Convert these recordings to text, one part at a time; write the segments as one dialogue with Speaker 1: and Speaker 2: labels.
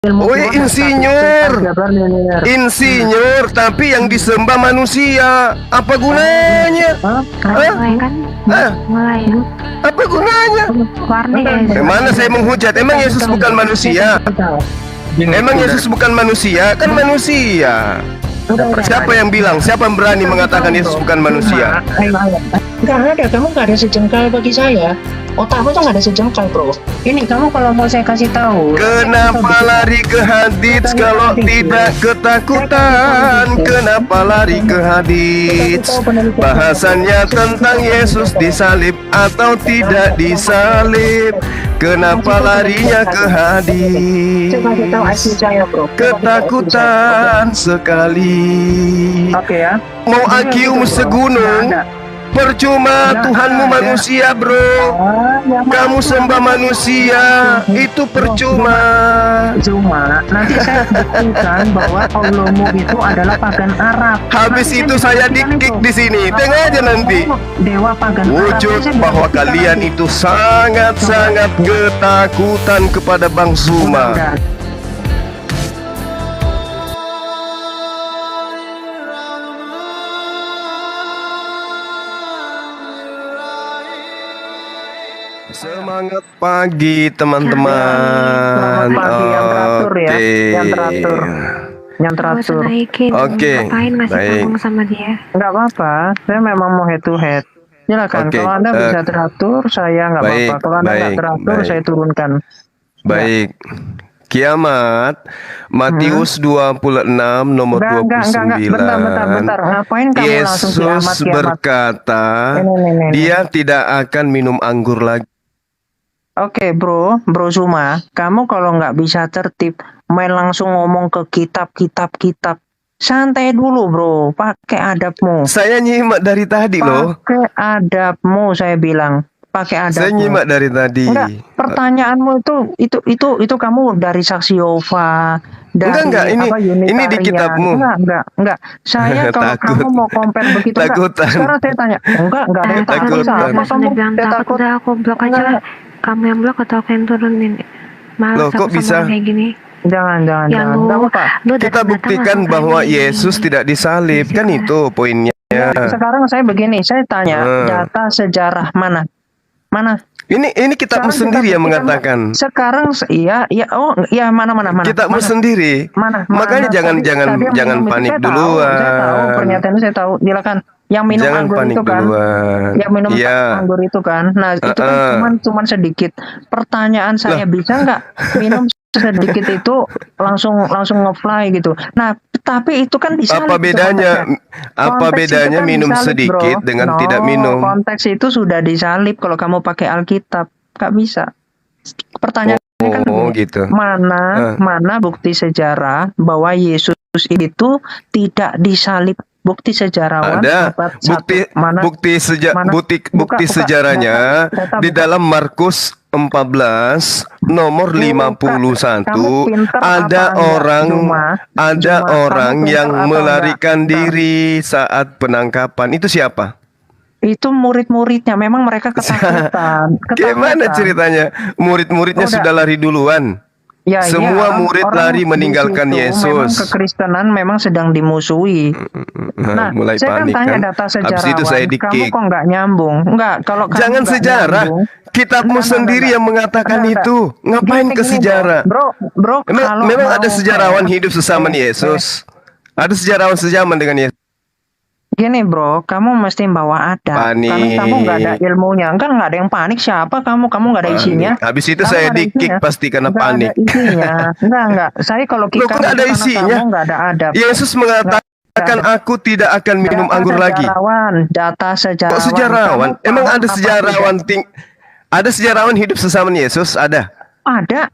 Speaker 1: ilmu
Speaker 2: Oh,
Speaker 1: Tuhan
Speaker 2: insinyur. Insinyur, tapi yang disembah manusia. Apa gunanya?
Speaker 3: mulai kan mulai
Speaker 2: Apa gunanya?
Speaker 3: warning ya.
Speaker 2: Mana saya menghujat? Emang Yesus bukan manusia? Emang Yesus bukan manusia? Kan manusia. Siapa yang bilang? Siapa yang berani mengatakan Yesus bukan manusia?
Speaker 1: Nggak ada, kamu nggak ada sejengkal bagi saya. Otakmu tuh nggak ada sejengkal, bro. Ini kamu kalau mau saya kasih tahu.
Speaker 2: Kenapa lari ke hadits kalau tidak ketakutan? Kenapa lari ke hadits? Bahasannya tentang Yesus disalib atau tidak disalib. Kenapa larinya ke hadits?
Speaker 1: Saya kasih tahu IQ saya, bro.
Speaker 2: Ketakutan sekali.
Speaker 1: Oke ya.
Speaker 2: Mau IQ-mu segunung, percuma Tuhanmu manusia, bro. Kamu sembah manusia, itu percuma.
Speaker 1: Cuma nanti saya buktikan bahwa Allahmu itu adalah pagan Arab.
Speaker 2: Habis itu saya dikik di sini. Tengok aja nanti.
Speaker 1: Dewa pagan
Speaker 2: Wujud
Speaker 1: Arab.
Speaker 2: bahwa kalian itu sangat-sangat ketakutan kepada Bang Zuma. Semangat pagi teman-teman.
Speaker 1: Selamat pagi, yang teratur ya, yang teratur. Yang teratur.
Speaker 2: Oke,
Speaker 3: Ngapain masih
Speaker 2: baik.
Speaker 3: ngomong sama dia?
Speaker 1: Nggak apa-apa, saya memang mau head to head. Silakan,
Speaker 2: Oke,
Speaker 1: kalau Anda bisa teratur, saya nggak
Speaker 2: baik,
Speaker 1: apa-apa. Kalau Anda nggak
Speaker 2: baik,
Speaker 1: teratur,
Speaker 2: baik.
Speaker 1: saya turunkan.
Speaker 2: Baik. Kiamat Matius 26 nomor
Speaker 1: Enggak.
Speaker 2: 29.
Speaker 1: Bentar. Ngapain kamu langsung
Speaker 2: Yesus
Speaker 1: kiamat?
Speaker 2: berkata,
Speaker 1: Ini.
Speaker 2: dia tidak akan minum anggur lagi.
Speaker 1: Oke, bro Zuma, kamu kalau nggak bisa tertib, main langsung ngomong ke kitab. Santai dulu, bro. Pakai adabmu.
Speaker 2: Saya nyimak dari tadi loh.
Speaker 1: Pakai adabmu, saya bilang. Pakai adabmu.
Speaker 2: Saya nyimak dari tadi.
Speaker 1: Enggak, pertanyaanmu itu kamu dari saksi Yehova, dari
Speaker 2: Enggak, ini di kitabmu.
Speaker 1: Enggak. Saya kalau
Speaker 2: Takut.
Speaker 1: kamu mau compare begitu enggak.
Speaker 2: Takutan.
Speaker 1: Sekarang saya tanya. Enggak ada yang takut.
Speaker 2: Takutan.
Speaker 1: Apa kamu
Speaker 3: bilang takut? Udah aku blok aja lah. Kamu yang blok atau aku yang turunin? Malas
Speaker 2: Loh,
Speaker 3: aku
Speaker 2: kok bisa?
Speaker 3: sama kayak gini.
Speaker 1: Jangan.
Speaker 3: Yang
Speaker 1: Enggak apa-apa.
Speaker 3: lu
Speaker 2: Kita
Speaker 3: datang-datang
Speaker 2: buktikan
Speaker 3: langsung
Speaker 2: bahwa
Speaker 3: kayak gini.
Speaker 2: Yesus tidak disalib. Kan itu poinnya.
Speaker 1: Sekarang saya begini, saya tanya data sejarah mana?
Speaker 2: Ini kitabmu
Speaker 1: Sekarang
Speaker 2: sendiri
Speaker 1: kita
Speaker 2: yang
Speaker 1: buktikan,
Speaker 2: mengatakan.
Speaker 1: Sekarang mana?
Speaker 2: Kitabmu sendiri.
Speaker 1: Mana?
Speaker 2: Makanya
Speaker 1: Tadi
Speaker 2: jangan
Speaker 1: yang minum
Speaker 2: panik
Speaker 1: itu saya tahu,
Speaker 2: duluan.
Speaker 1: pernyataan saya tahu. Silakan. Yang minum
Speaker 2: Jangan
Speaker 1: anggur
Speaker 2: panik
Speaker 1: itu kan.
Speaker 2: duluan.
Speaker 1: Yang minum
Speaker 2: Iya.
Speaker 1: anggur itu kan. Nah, itu kan cuman sedikit. Pertanyaan saya, bisa nggak minum sedikit itu langsung nge-fly gitu. Nah, tapi itu kan disalib.
Speaker 2: Apa bedanya? Apa
Speaker 1: Konteks itu
Speaker 2: bedanya
Speaker 1: kan
Speaker 2: minum
Speaker 1: disalib,
Speaker 2: sedikit
Speaker 1: bro.
Speaker 2: dengan tidak minum?
Speaker 1: Konteks itu sudah disalib kalau kamu pakai Alkitab. Nggak bisa. Pertanyaan kan begini,
Speaker 2: gitu.
Speaker 1: mana bukti sejarah bahwa Yesus itu tidak disalib? Bukti sejarawan
Speaker 2: Ada
Speaker 1: abad
Speaker 2: bukti
Speaker 1: 1. Mana?
Speaker 2: bukti sejarahnya di dalam Markus 14 nomor 51 ada orang yang melarikan diri saat penangkapan. Itu siapa?
Speaker 1: Itu murid-muridnya, memang mereka ketakutan.
Speaker 2: Gimana ceritanya? Murid-muridnya sudah lari duluan.
Speaker 1: Ya,
Speaker 2: Semua murid
Speaker 1: orang
Speaker 2: lari meninggalkan
Speaker 1: di situ,
Speaker 2: Yesus.
Speaker 1: Memang kekristenan memang sedang dimusuhi. Nah,
Speaker 2: mulai
Speaker 1: saya
Speaker 2: panik
Speaker 1: kan tanya
Speaker 2: kan.
Speaker 1: data
Speaker 2: Habis
Speaker 1: sejarawan.
Speaker 2: itu saya
Speaker 1: Kamu
Speaker 2: di-kick.
Speaker 1: kok nggak nyambung? Enggak, kalau kamu
Speaker 2: Jangan
Speaker 1: nggak
Speaker 2: sejarah.
Speaker 1: nyambung,
Speaker 2: Kitabmu sendiri yang mengatakan itu. Ngapain ke sejarah?
Speaker 1: Bro, kalau
Speaker 2: Memang
Speaker 1: mau
Speaker 2: ada sejarawan
Speaker 1: fair,
Speaker 2: hidup sesaman Yesus. Ada sejarawan sejaman dengan Yesus.
Speaker 1: Gini bro, kamu mesti bawa adab.
Speaker 2: Panik.
Speaker 1: Karena kamu nggak ada ilmunya. Kan nggak ada yang panik. Siapa kamu? Kamu nggak ada isinya.
Speaker 2: Habis itu
Speaker 1: Kamu
Speaker 2: saya
Speaker 1: nggak ada
Speaker 2: di-kick
Speaker 1: isinya.
Speaker 2: pasti karena
Speaker 1: Nggak
Speaker 2: panik.
Speaker 1: ada isinya. Enggak. Saya kalau
Speaker 2: Loh, kok nggak ada isinya?
Speaker 1: Kamu nggak ada adab.
Speaker 2: Yesus mengatakan aku tidak akan minum anggur lagi.
Speaker 1: Data sejarawan.
Speaker 2: Kok sejarawan?
Speaker 1: Kamu
Speaker 2: Emang
Speaker 1: paham
Speaker 2: ada
Speaker 1: apa
Speaker 2: sejarawan
Speaker 1: tidak?
Speaker 2: ada sejarawan hidup sesaman Yesus? Ada.
Speaker 1: Ada.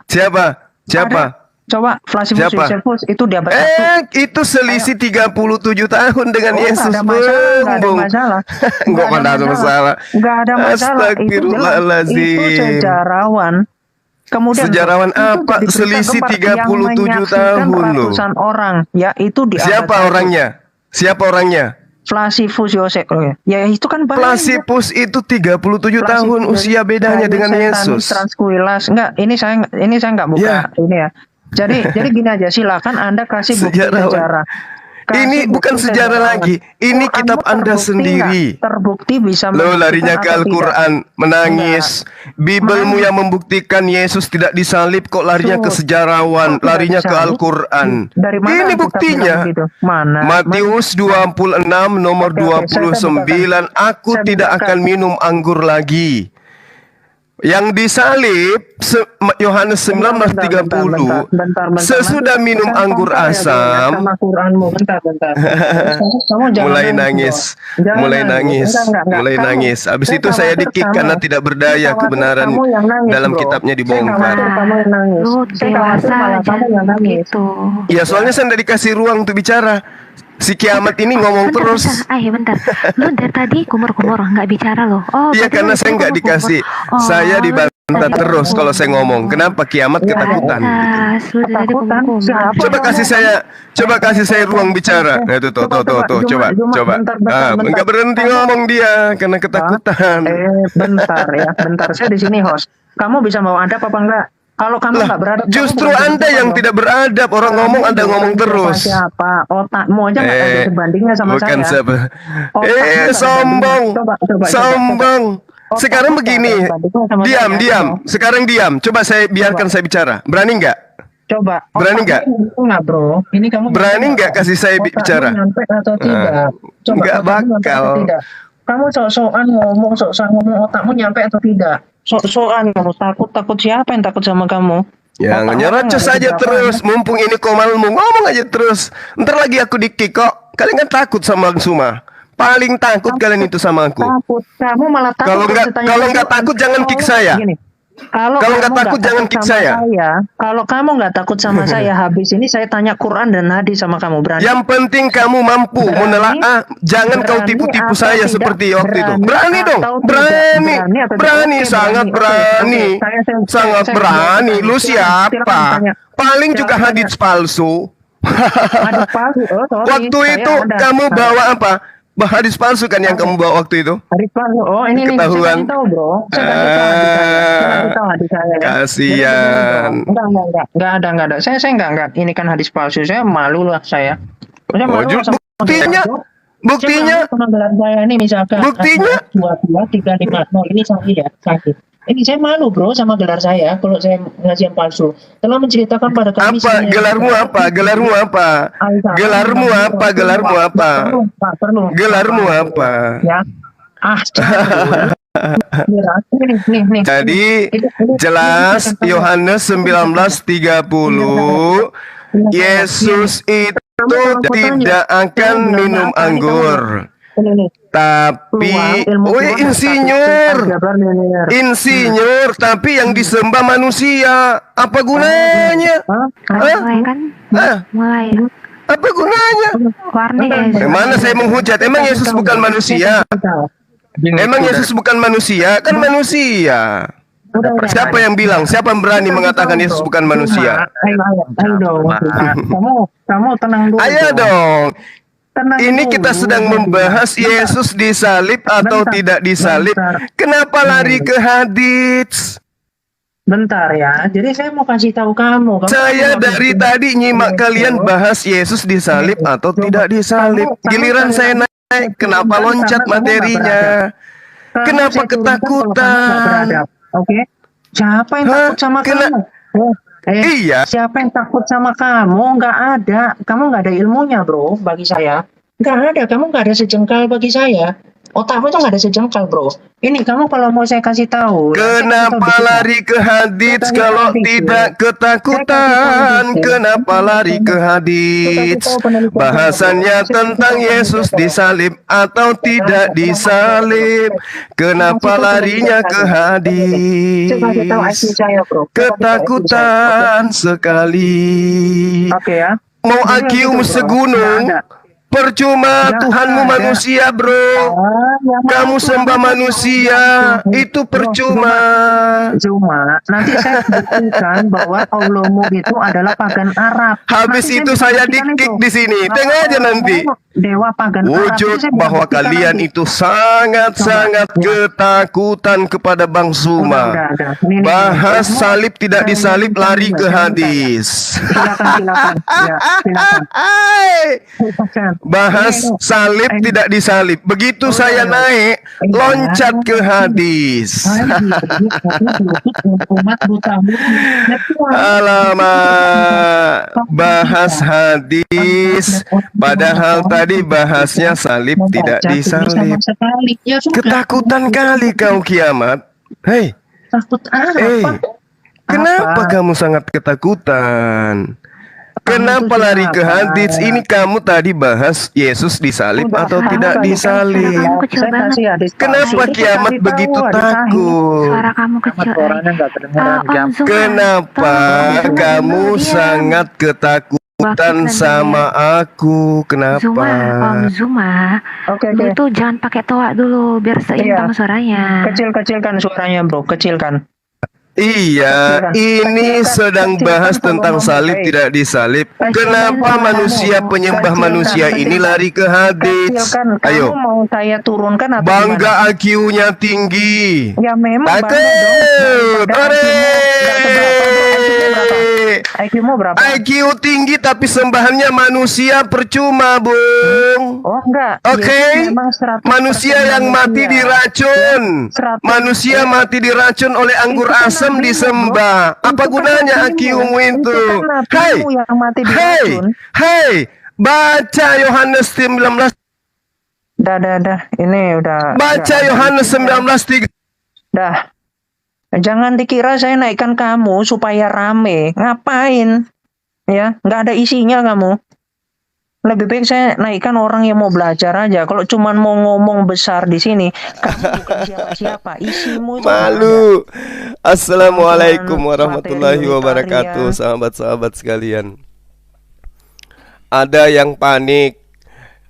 Speaker 2: Siapa?
Speaker 1: Ada. Coba Flavius
Speaker 2: Siapa?
Speaker 1: Josephus itu dia abad 1.
Speaker 2: Itu selisih 37 tahun dengan Yesus.
Speaker 1: Nggak ada masalah.
Speaker 2: Enggak ada masalah.
Speaker 1: Nggak ada masalah.
Speaker 2: Astagfirullahaladzim.
Speaker 1: Itu sejarawan. Kemudian
Speaker 2: sejarawan apa? Selisih 37 tahun loh.
Speaker 1: Ratusan orang, ya itu di
Speaker 2: Siapa orangnya?
Speaker 1: Flavius Yosef. Ya itu kan banyak.
Speaker 2: Flavius itu 37 tahun usia bedanya dengan Yesus.
Speaker 1: Transkuilas. Enggak, ini saya enggak buka ini ya. Jadi gini aja, silakan Anda kasih bukti sejarah.
Speaker 2: Ini bukan sejarah lagi, ini kitab Anda sendiri.
Speaker 1: Terbukti bisa.
Speaker 2: Lo larinya ke Al-Quran, menangis. Bibelmu yang membuktikan Yesus tidak disalib, kok larinya ke sejarawan, larinya ke Al-Quran. Ini buktinya.
Speaker 1: Mana?
Speaker 2: Matius 26 nomor 29, aku tidak akan minum anggur lagi. Yang disalib Yohanes 19:30, sesudah minum anggur asam, mulai nangis. Habis itu saya dikik karena tidak berdaya, kebenaran dalam kitabnya dibongkar.
Speaker 3: Lu dewasa aja gitu.
Speaker 2: Ya soalnya saya tidak dikasih ruang untuk bicara. Si kiamat ini ngomong terus.
Speaker 3: Bentar. Lu dari tadi kumur-kumur nggak bicara loh.
Speaker 2: Iya karena saya nggak dikasih. Saya dibantah terus kalau saya ngomong. Kenapa kiamat ketakutan? Coba kasih saya ruang bicara. Nah, itu tuh. Coba. Enggak berhenti ngomong dia karena ketakutan.
Speaker 1: Bentar. Saya di sini host. Kamu bisa bawa adab apa enggak? Kalau kamu nggak beradab,
Speaker 2: justru Anda yang tidak beradab. Orang ngomong Anda ngomong terus.
Speaker 1: Siapa? Otakmu aja nggak ada sebandingnya sama
Speaker 2: bukan
Speaker 1: saya.
Speaker 2: Siapa. Sombong. Sekarang begini. Diam. Sekarang diam. Coba saya biarkan saya bicara. Berani nggak?
Speaker 1: Coba.
Speaker 2: Berani nggak?
Speaker 1: Enggak, bro. Ini kamu
Speaker 2: berani nggak kasih saya bicara?
Speaker 1: Nyampe atau tidak? Coba.
Speaker 2: Nggak bakal.
Speaker 1: Kamu sok-sokan ngomong otakmu nyampe atau tidak? Sok-sokan kamu takut siapa yang takut sama kamu?
Speaker 2: Ya nyerocos aja terus. Mumpung ini komalmu, ngomong aja terus. Ntar lagi aku dikik kok. Kalian kan takut sama Suma. Paling takut kalian itu sama aku.
Speaker 1: Takut. Kamu malah takut.
Speaker 2: Kalau nggak takut jangan kick saya. Kalau nggak takut jangan kick saya.
Speaker 1: Kalau kamu nggak takut sama saya, habis ini saya tanya Quran dan hadis sama kamu. Berani?
Speaker 2: Yang penting kamu mampu menelaah. Jangan kau tipu-tipu saya seperti waktu itu. Berani dong. Berani. Sangat berani. Lu siapa? Paling juga hadis palsu. Waktu itu kamu bawa apa? Hadis palsu kan yang kamu bawa waktu itu?
Speaker 1: Hadis palsu. Oh, ini
Speaker 2: ketahuan.
Speaker 1: Saya tahu, bro. Saya tahu hadis saya.
Speaker 2: Kasihan.
Speaker 1: Enggak ada. Saya enggak. Ini kan hadis palsu. Saya malu lah saya. Buktinya saya ini misalkan.
Speaker 2: Buktinya
Speaker 1: 22350 ini saya sakit. Ini saya malu, bro, sama gelar saya kalau saya ngasih yang palsu. Telah menceritakan pada kami.
Speaker 2: Apa? Gelarmu apa? Gelarmu apa?
Speaker 1: Ya. Nih.
Speaker 2: Jadi jelas Yohanes 19:30 Yesus itu tidak akan minum anggur. Tapi insinyur tapi yang disembah manusia. Apa gunanya?
Speaker 3: Mulai.
Speaker 2: Apa gunanya? Mana saya menghujat? Emang Yesus bukan manusia? Kan manusia. Siapa yang bilang? Siapa yang berani mengatakan Yesus bukan manusia?
Speaker 1: Kamu tenang dulu.
Speaker 2: Ayo dong. Ini kita sedang membahas Yesus disalib atau tidak disalib. Kenapa lari ke hadits?
Speaker 1: Bentar ya. Jadi saya mau kasih tahu kamu.
Speaker 2: Saya dari tadi nyimak kalian bahas Yesus disalib atau tidak disalib. Giliran saya naik, kenapa loncat materinya? Kenapa ketakutan?
Speaker 1: Oke. Siapa yang takut sama kamu?
Speaker 2: Iya.
Speaker 1: Siapa yang takut sama kamu? Nggak ada. Kamu nggak ada ilmunya, bro. Bagi saya, nggak ada. Kamu nggak ada sejengkal bagi saya. Otakmu tuh nggak ada sejengkal, bro. Ini kamu kalau mau saya kasih tahu.
Speaker 2: Kenapa lari ke hadits kalau tidak ketakutan? Kenapa lari ke hadits? Bahasannya tentang Yesus disalib atau tidak disalib. Kenapa larinya ke hadits? Ketakutan sekali.
Speaker 1: Oke ya.
Speaker 2: Mau IQ segunung. Percuma
Speaker 1: Nggak
Speaker 2: Tuhanmu
Speaker 1: ada.
Speaker 2: manusia, bro.
Speaker 1: Yang
Speaker 2: Kamu
Speaker 1: mana
Speaker 2: sembah
Speaker 1: Tuhan
Speaker 2: manusia, itu percuma.
Speaker 1: Cuma nanti saya buktikan bahwa Allahmu itu adalah pagan Arab.
Speaker 2: Habis
Speaker 1: Nanti
Speaker 2: itu
Speaker 1: bisa
Speaker 2: saya
Speaker 1: buktikan
Speaker 2: dik-dik
Speaker 1: itu.
Speaker 2: di sini.
Speaker 1: Bahwa
Speaker 2: Tengok aja
Speaker 1: Allahmu
Speaker 2: nanti.
Speaker 1: Dewa pagan Arab.
Speaker 2: Wujud
Speaker 1: Nanti saya bisa
Speaker 2: bahwa
Speaker 1: buktikan
Speaker 2: kalian
Speaker 1: nanti.
Speaker 2: itu sangat-sangat
Speaker 1: Coba, ya.
Speaker 2: ketakutan kepada Bang Zuma.
Speaker 1: Udah. Ini,
Speaker 2: Bahas
Speaker 1: Semua
Speaker 2: salib tidak
Speaker 1: saya
Speaker 2: disalib,
Speaker 1: inginkan
Speaker 2: lari
Speaker 1: juga,
Speaker 2: ke
Speaker 1: saya minta ya.
Speaker 2: hadis.
Speaker 1: Silakan. Ya, silakan. Silakan.
Speaker 2: Bahas
Speaker 1: Ini,
Speaker 2: salib
Speaker 1: ini.
Speaker 2: tidak disalib. Begitu
Speaker 1: Oh,
Speaker 2: saya
Speaker 1: iya.
Speaker 2: naik, loncat ke hadis.
Speaker 1: Umat buta
Speaker 2: Alamak, bahas hadis. Padahal tadi bahasnya salib tidak disalib. Ketakutan kali kau kiamat. Hei,
Speaker 1: Takut apa?
Speaker 2: kenapa kamu sangat ketakutan? Kenapa lari ke hadis? Ini kamu tadi bahas Yesus disalib atau tidak disalib.
Speaker 3: Kamu kecil banget.
Speaker 2: Kenapa kiamat begitu takut?
Speaker 3: Suara kamu kecil. Om Zuma.
Speaker 2: Kenapa kamu sangat ketakutan sama aku?
Speaker 3: Zuma, Om
Speaker 2: Kenapa?
Speaker 3: Zuma,
Speaker 1: Oke.
Speaker 3: lu tuh jangan pakai toa dulu biar seimbang
Speaker 1: Iya.
Speaker 3: suaranya.
Speaker 1: Kecilkan suaranya, bro. Kecilkan.
Speaker 2: Iya, ini sedang bahas tentang salib tidak disalib. Kenapa manusia penyembah manusia ini lari ke hadis?
Speaker 1: Kecilkan.
Speaker 2: Ayo,
Speaker 1: Kamu mau saya turunkan atau
Speaker 2: bangga IQ-nya tinggi.
Speaker 1: gimana? Ya memang bangga
Speaker 2: Takut,
Speaker 1: dong. IQ-mu berapa?
Speaker 2: IQ tinggi tapi sembahannya manusia percuma, Bung.
Speaker 1: Oh enggak.
Speaker 2: Oke,
Speaker 1: Yesus memang 100%
Speaker 2: manusia yang mati diracun.
Speaker 1: 100%.
Speaker 2: Manusia mati diracun oleh anggur
Speaker 1: Itu kan
Speaker 2: asam
Speaker 1: nabimu,
Speaker 2: disembah.
Speaker 1: bro.
Speaker 2: Apa
Speaker 1: Itu kan
Speaker 2: gunanya
Speaker 1: nabimu.
Speaker 2: IQ-mu itu?
Speaker 1: Itu kan nabimu
Speaker 2: Hei,
Speaker 1: yang mati diracun.
Speaker 2: hei, baca Yohanes 19.
Speaker 1: Dah. Ini udah.
Speaker 2: Baca Yohanes 19:3.
Speaker 1: Dah. Jangan dikira saya naikkan kamu supaya rame. Ngapain? Ya, nggak ada isinya kamu. Lebih baik saya naikkan orang yang mau belajar aja. Kalau cuman mau ngomong besar di sini, kamu bukan siapa-siapa. Isimu itu nggak ada.
Speaker 2: Malu. Assalamualaikum
Speaker 1: Cuman
Speaker 2: warahmatullahi
Speaker 1: materi
Speaker 2: wabarakatuh,
Speaker 1: militer,
Speaker 2: sahabat-sahabat sekalian. Ada yang panik.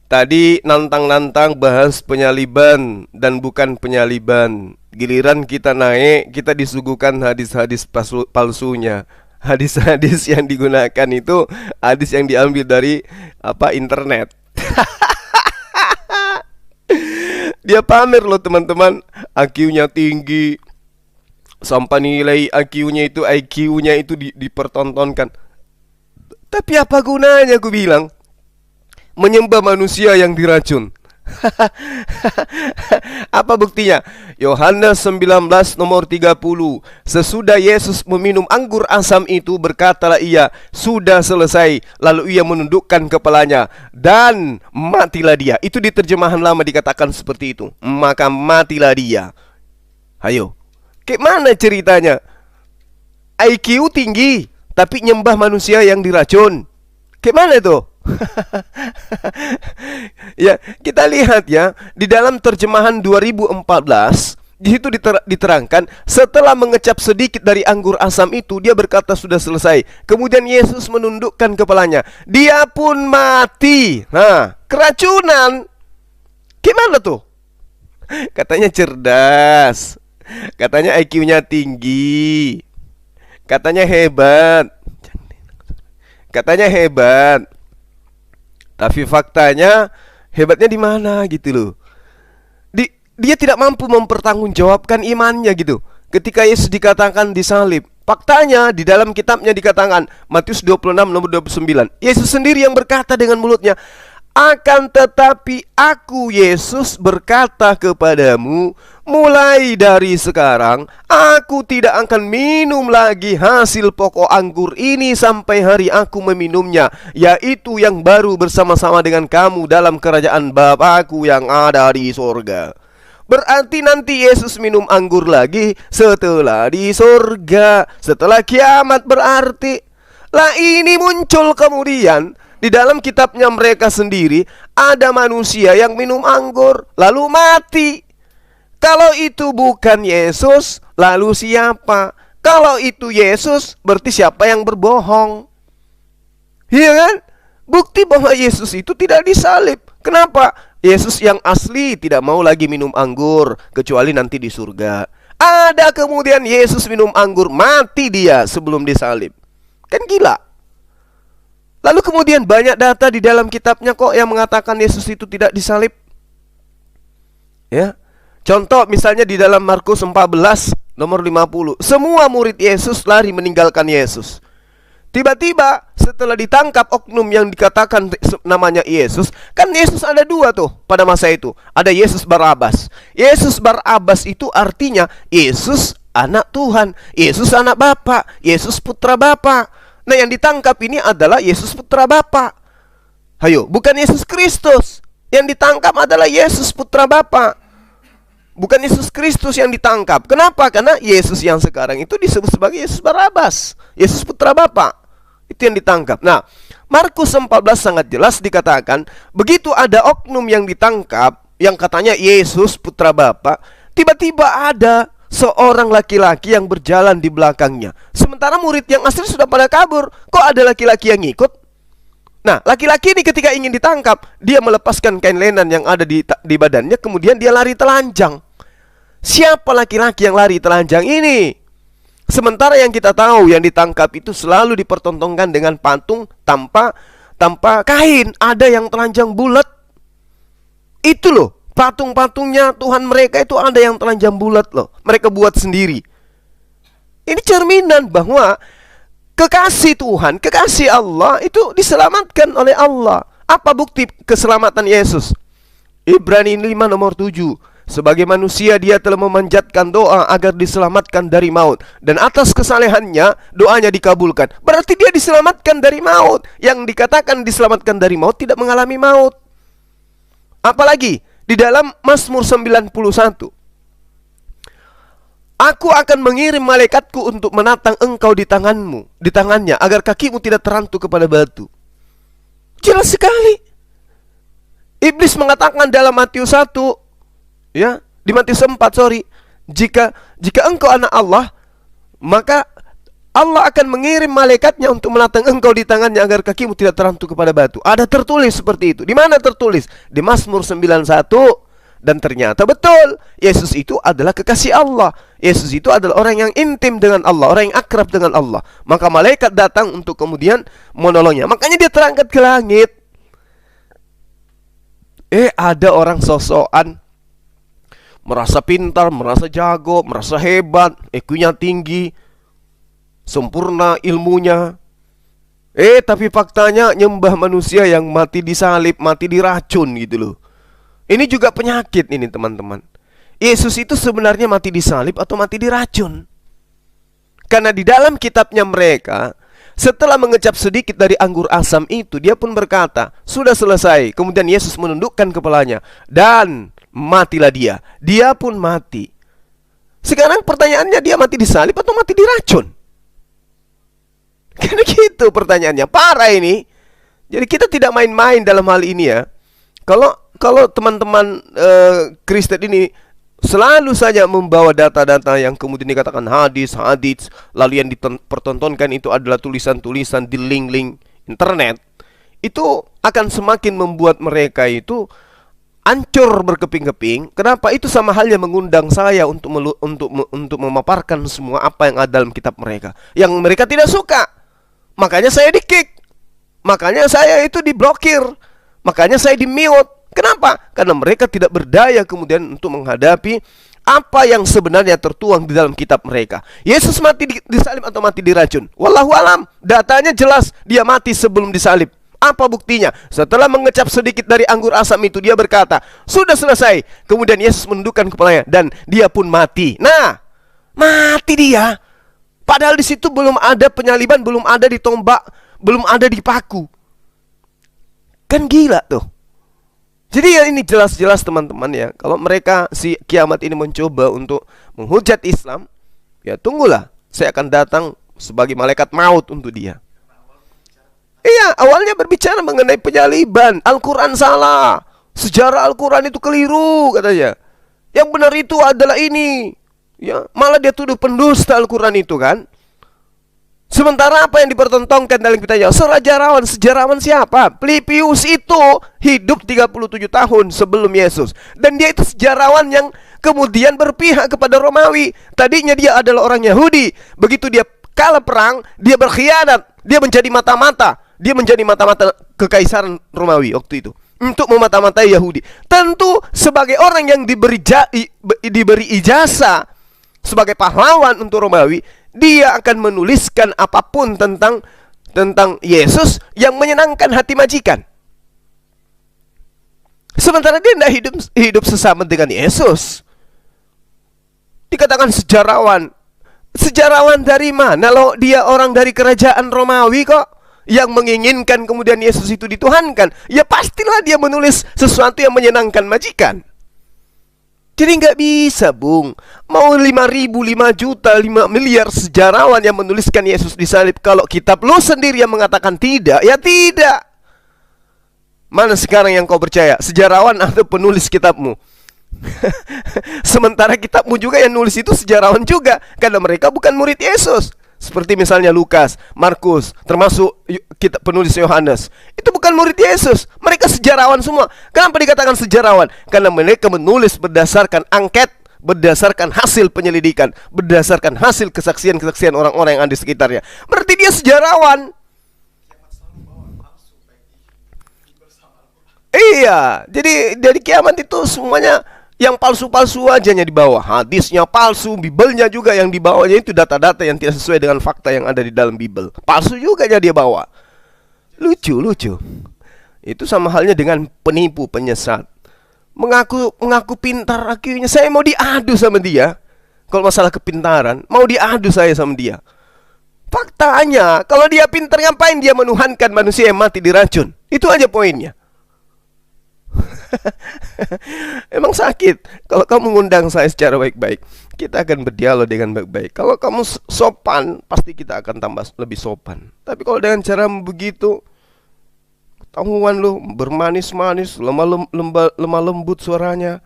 Speaker 2: Tadi nantang-nantang bahas penyaliban dan bukan penyaliban. Giliran kita naik, kita disuguhkan hadis-hadis palsunya. Hadis-hadis yang digunakan itu hadis yang diambil dari internet. Dia pamer loh teman-teman, IQ-nya tinggi. Sampai nilai IQ-nya itu dipertontonkan. Tapi apa gunanya, aku bilang? Menyembah manusia yang diracun. Apa buktinya? Yohanes 19 nomor 30. Sesudah Yesus meminum anggur asam itu, berkatalah ia, sudah selesai. Lalu ia menundukkan kepalanya dan matilah dia. Itu di terjemahan lama dikatakan seperti itu. Maka matilah dia. Ayo, gimana ceritanya? IQ tinggi tapi nyembah manusia yang diracun. Gimana tuh? Ya, kita lihat ya, di dalam terjemahan 2014 di situ diterangkan, setelah mengecap sedikit dari anggur asam itu, dia berkata sudah selesai. Kemudian Yesus menundukkan kepalanya, dia pun mati. Nah, keracunan. Gimana tuh? Katanya cerdas, katanya IQ-nya tinggi, katanya hebat, tapi faktanya hebatnya di mana gitu loh. Dia tidak mampu mempertanggungjawabkan imannya gitu. Ketika Yesus dikatakan disalib, faktanya di dalam kitabnya dikatakan, Matius 26 nomor 29, Yesus sendiri yang berkata dengan mulutnya, akan tetapi aku Yesus berkata kepadamu, mulai dari sekarang aku tidak akan minum lagi hasil pokok anggur ini sampai hari aku meminumnya, yaitu yang baru bersama-sama dengan kamu dalam kerajaan Bapakku yang ada di sorga. Berarti nanti Yesus minum anggur lagi setelah di sorga, setelah kiamat berarti. Lah ini muncul kemudian di dalam kitabnya mereka sendiri, ada manusia yang minum anggur lalu mati. Kalau itu bukan Yesus, lalu siapa? Kalau itu Yesus, berarti siapa yang berbohong? Iya kan? Bukti bahwa Yesus itu tidak disalib. Kenapa? Yesus yang asli tidak mau lagi minum anggur kecuali nanti di surga. Ada kemudian Yesus minum anggur, mati dia sebelum disalib. Kan gila. Lalu kemudian banyak data di dalam kitabnya kok yang mengatakan Yesus itu tidak disalib. Ya. Contoh misalnya di dalam Markus 14 nomor 50. Semua murid Yesus lari meninggalkan Yesus. Tiba-tiba setelah ditangkap oknum yang dikatakan namanya Yesus, kan Yesus ada dua tuh pada masa itu. Ada Yesus Barabas. Yesus Barabas itu artinya Yesus anak Tuhan, Yesus anak Bapa, Yesus putra Bapa. Nah, yang ditangkap ini adalah Yesus putra Bapa. Hayo, bukan Yesus Kristus. Yang ditangkap adalah Yesus putra Bapa. Bukan Yesus Kristus yang ditangkap. Kenapa? Karena Yesus yang sekarang itu disebut sebagai Yesus Barabas, Yesus putra Bapa. Itu yang ditangkap. Nah, Markus 14 sangat jelas dikatakan, begitu ada oknum yang ditangkap yang katanya Yesus putra Bapa, tiba-tiba ada seorang laki-laki yang berjalan di belakangnya. Sementara murid yang asli sudah pada kabur. Kok ada laki-laki yang ngikut? Nah, laki-laki ini ketika ingin ditangkap, dia melepaskan kain lenan yang ada di badannya, kemudian dia lari telanjang. Siapa laki-laki yang lari telanjang ini? Sementara yang kita tahu yang ditangkap itu selalu dipertontonkan dengan patung tanpa kain. Ada yang telanjang bulat. Itu loh, patung-patungnya Tuhan mereka itu ada yang telanjang bulat loh. Mereka buat sendiri. Ini cerminan bahwa kekasih Tuhan, kekasih Allah itu diselamatkan oleh Allah. Apa bukti keselamatan Yesus? Ibrani 5 nomor 7. Sebagai manusia dia telah memanjatkan doa agar diselamatkan dari maut, dan atas kesalehannya doanya dikabulkan. Berarti dia diselamatkan dari maut. Yang dikatakan diselamatkan dari maut tidak mengalami maut. Apalagi di dalam Mazmur 91, Aku akan mengirim malaikatku untuk menatang engkau di tangannya, agar kakimu tidak terantuk kepada batu. Jelas sekali. Iblis mengatakan dalam Matius 1, ya, di Matius 4, jika engkau anak Allah, maka Allah akan mengirim malaikatnya untuk menatang engkau di tangannya agar kakimu tidak terantuk kepada batu. Ada tertulis seperti itu. Di mana tertulis? Di Mazmur 91. Dan ternyata betul, Yesus itu adalah kekasih Allah. Yesus itu adalah orang yang intim dengan Allah, orang yang akrab dengan Allah. Maka malaikat datang untuk kemudian menolongnya. Makanya dia terangkat ke langit. Ada orang sosokan, merasa pintar, merasa jago, merasa hebat, IQ-nya tinggi, sempurna ilmunya. Tapi faktanya nyembah manusia yang mati disalib, mati diracun gitu loh. Ini juga penyakit ini teman-teman. Yesus itu sebenarnya mati disalib atau mati diracun? Karena di dalam kitabnya mereka, setelah mengecap sedikit dari anggur asam itu, dia pun berkata, sudah selesai. Kemudian Yesus menundukkan kepalanya dan matilah dia. Dia pun mati. Sekarang pertanyaannya, dia mati disalib atau mati diracun? Karena gitu pertanyaannya. Parah ini. Jadi kita tidak main-main dalam hal ini ya. Kalau teman-teman Kristen ini selalu saja membawa data-data yang kemudian dikatakan hadis, lalu yang dipertontonkan itu adalah tulisan-tulisan di link-link internet, itu akan semakin membuat mereka itu hancur berkeping-keping. Kenapa? Itu sama halnya mengundang saya untuk memaparkan semua apa yang ada dalam kitab mereka yang mereka tidak suka. Makanya saya di-kick. Makanya saya itu diblokir. Makanya saya di-mute. Kenapa? Karena mereka tidak berdaya kemudian untuk menghadapi apa yang sebenarnya tertuang di dalam kitab mereka. Yesus mati disalib atau mati diracun? Wallahu alam. Datanya jelas, dia mati sebelum disalib. Apa buktinya? Setelah mengecap sedikit dari anggur asam itu, dia berkata, sudah selesai. Kemudian Yesus menundukkan kepalanya dan dia pun mati. Nah, mati dia. Padahal di situ belum ada penyaliban, belum ada ditombak, belum ada dipaku. Kan gila tuh. Jadi ya ini jelas-jelas teman-teman ya. Kalau mereka si kiamat ini mencoba untuk menghujat Islam, ya tunggulah, saya akan datang sebagai malaikat maut untuk dia. Iya, awalnya berbicara mengenai penyaliban. Al-Quran salah, sejarah Al-Quran itu keliru katanya. Yang benar itu adalah ini. Ya, malah dia tuduh pendusta Al-Quran itu kan. Sementara apa yang dipertontonkan dalam kitabnya? Sejarawan siapa? Filipius itu hidup 37 tahun sebelum Yesus. Dan dia itu sejarawan yang kemudian berpihak kepada Romawi. Tadinya dia adalah orang Yahudi. Begitu dia kalah perang, dia berkhianat. Dia menjadi mata-mata. Dia menjadi mata-mata kekaisaran Romawi waktu itu, untuk memata-matai Yahudi. Tentu sebagai orang yang diberi ijazah sebagai pahlawan untuk Romawi, dia akan menuliskan apapun tentang Yesus yang menyenangkan hati majikan. Sementara dia tidak hidup sesama dengan Yesus. Dikatakan sejarawan. Sejarawan dari mana? Loh, dia orang dari kerajaan Romawi kok, yang menginginkan kemudian Yesus itu dituhankan. Ya pastilah dia menulis sesuatu yang menyenangkan majikan. Jadi nggak bisa, Bung. Mau 5.000, 5 juta, 5 miliar sejarawan yang menuliskan Yesus disalib, kalau kitab lu sendiri yang mengatakan tidak, ya tidak. Mana sekarang yang kau percaya? Sejarawan atau penulis kitabmu? Sementara kitabmu juga yang nulis itu sejarawan juga, karena mereka bukan murid Yesus. Seperti misalnya Lukas, Markus, termasuk kitab penulis Yohanes, itu bukan murid Yesus. Mereka sejarawan semua. Kenapa dikatakan sejarawan? Karena mereka menulis berdasarkan angket, berdasarkan hasil penyelidikan, berdasarkan hasil kesaksian-kesaksian orang-orang yang ada di sekitarnya. Berarti dia sejarawan. Iya, jadi dari kiamat itu semuanya yang palsu-palsu aja yang dibawa. Hadisnya palsu, Bibelnya juga yang dibawanya itu data-data yang tidak sesuai dengan fakta yang ada di dalam Bibel. Palsu juga dia bawa. Lucu. Itu sama halnya dengan penipu, penyesat. Mengaku pintar, akhirnya saya mau diadu sama dia. Kalau masalah kepintaran, mau diadu saya sama dia. Faktanya, kalau dia pintar, ngapain dia menuhankan manusia yang mati diracun? Itu aja poinnya. Emang sakit. Kalau kamu mengundang saya secara baik-baik, kita akan berdialog dengan baik-baik. Kalau kamu sopan, pasti kita akan tambah lebih sopan. Tapi kalau dengan cara begitu, ketahuan lu bermanis-manis, lemah lembut suaranya,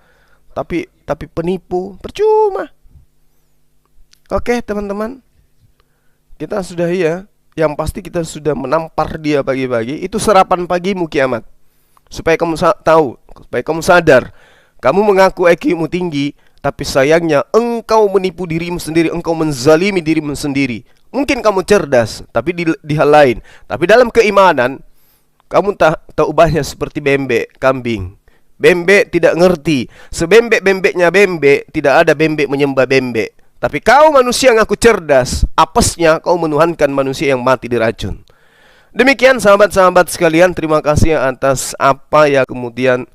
Speaker 2: tapi penipu, percuma. Oke teman-teman, kita sudah yang pasti kita sudah menampar dia pagi-pagi. Itu sarapan pagimu kiamat. Supaya kamu tahu, supaya kamu sadar, kamu mengaku IQ-mu tinggi, tapi sayangnya engkau menipu dirimu sendiri, engkau menzalimi dirimu sendiri. Mungkin kamu cerdas, tapi di hal lain. Tapi dalam keimanan, kamu tak ubahnya seperti bembek kambing. Bembek tidak ngerti. Sebembek-bembeknya bembek, tidak ada bembek menyembah bembek. Tapi kau manusia yang ngaku cerdas, apesnya kau menuhankan manusia yang mati diracun. Demikian sahabat-sahabat sekalian, terima kasih atas apa yang kemudian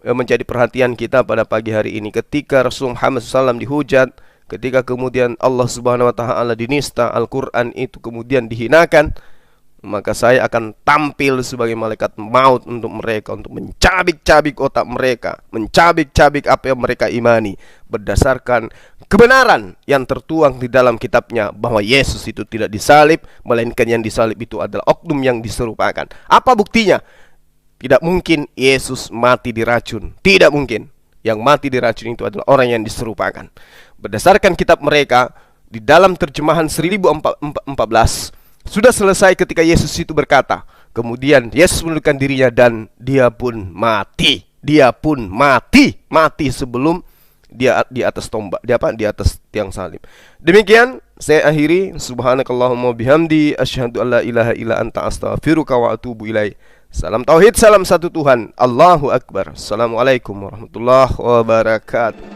Speaker 2: menjadi perhatian kita pada pagi hari ini. Ketika Rasul Muhammad SAW dihujat, ketika kemudian Allah Subhanahu Wa Taala dinista, Al-Quran itu kemudian dihinakan, maka saya akan tampil sebagai malaikat maut untuk mereka, untuk mencabik-cabik otak mereka, mencabik-cabik apa yang mereka imani, berdasarkan kebenaran yang tertuang di dalam kitabnya, bahwa Yesus itu tidak disalib, melainkan yang disalib itu adalah oknum yang diserupakan. Apa buktinya? Tidak mungkin Yesus mati diracun. Tidak mungkin. Yang mati diracun itu adalah orang yang diserupakan. Berdasarkan kitab mereka, di dalam terjemahan 1014, sudah selesai ketika Yesus itu berkata, kemudian Yesus menundukkan dirinya dan dia pun mati. Dia pun mati sebelum dia di atas tombak, di atas tiang salib. Demikian saya akhiri. Subhanakallahumma bihamdi, asyhadu an la ilaha illa anta, astaghfiruka wa atubu ilaik. Salam tauhid, salam satu Tuhan. Allahu akbar. Assalamualaikum warahmatullahi wabarakatuh.